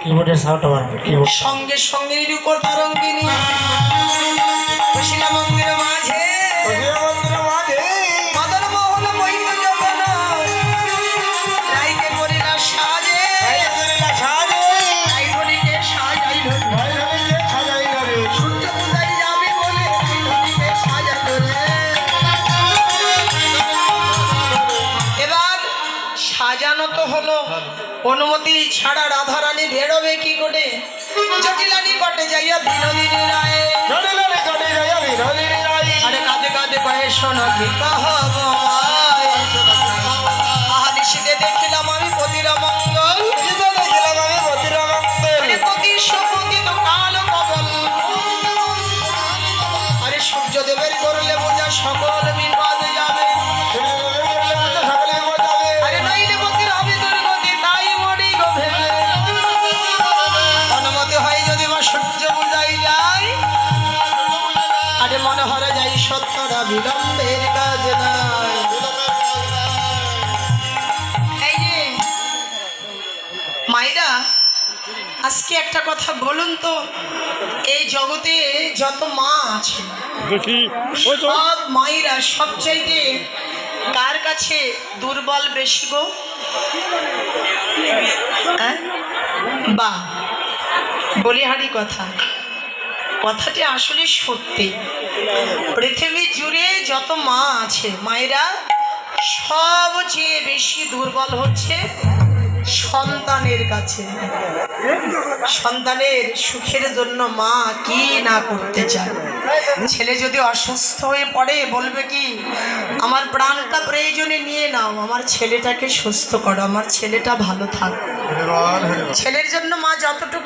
কিবোর্ডের সাউন্ড আবার কিবোর্ড সঙ্গে সঙ্গে উপর তরঙ্গিনী বসিলা মন্দির মাঝে মদন মোহন মহিম জগন রাইতে পড়িলা সাজে রাইধনিকে সাজাইল সূর্য পূজায় যাবে বলে রাইধনিকে সাজাইল রে। এবার সাজানো তো হলো, অনুমতি ছাড়া রাধারানী বেরোবে কি করে? জটিলানি কটে যাইয়া বিনোদিনী রায় আরে কাঁদে কাঁদে কয়ে শোনো কি কহব আহাদিশিতে দেখিলাম আমি পতির মঙ্গল আরে পতির সুপতিত কালো কবল আরে সূর্যদেবের করলে বোঝা সকল বিপদ যাবে আরে নইলে পতির হবে দুর্গতি তাই মরি গো ভেবে অনুমতি হয় যদি বা সূর্য বুঝাই যায় আরে মনে হরে যাই সত্যরা বিলম্বের কাজ নাই। এই যে মায়েরা আজকে একটা কথা বলুন তো, এই জগতে যত মা আছে সব মায়েরা সবচাইতে কার কাছে দুর্বল বেশি গো? হ্যাঁ বা বলিহারি কথা, কথাটি আসলে সত্যি। পৃথিবী জুড়ে যত মা আছে মায়েরা সবচেয়ে বেশি দুর্বল হচ্ছে সন্তানের কাছে। সন্তানের সুখের জন্য মা কি না করতে চায়। ছেলে যদি অসুস্থ হয়ে পড়ে বলবে কি, আমার প্রাণটা প্রয়োজনে নিয়ে নাও, আমার ছেলেটাকে সুস্থ করো, আমার ছেলেটা ভালো থাক। ছেলের জন্য মা যতটুকু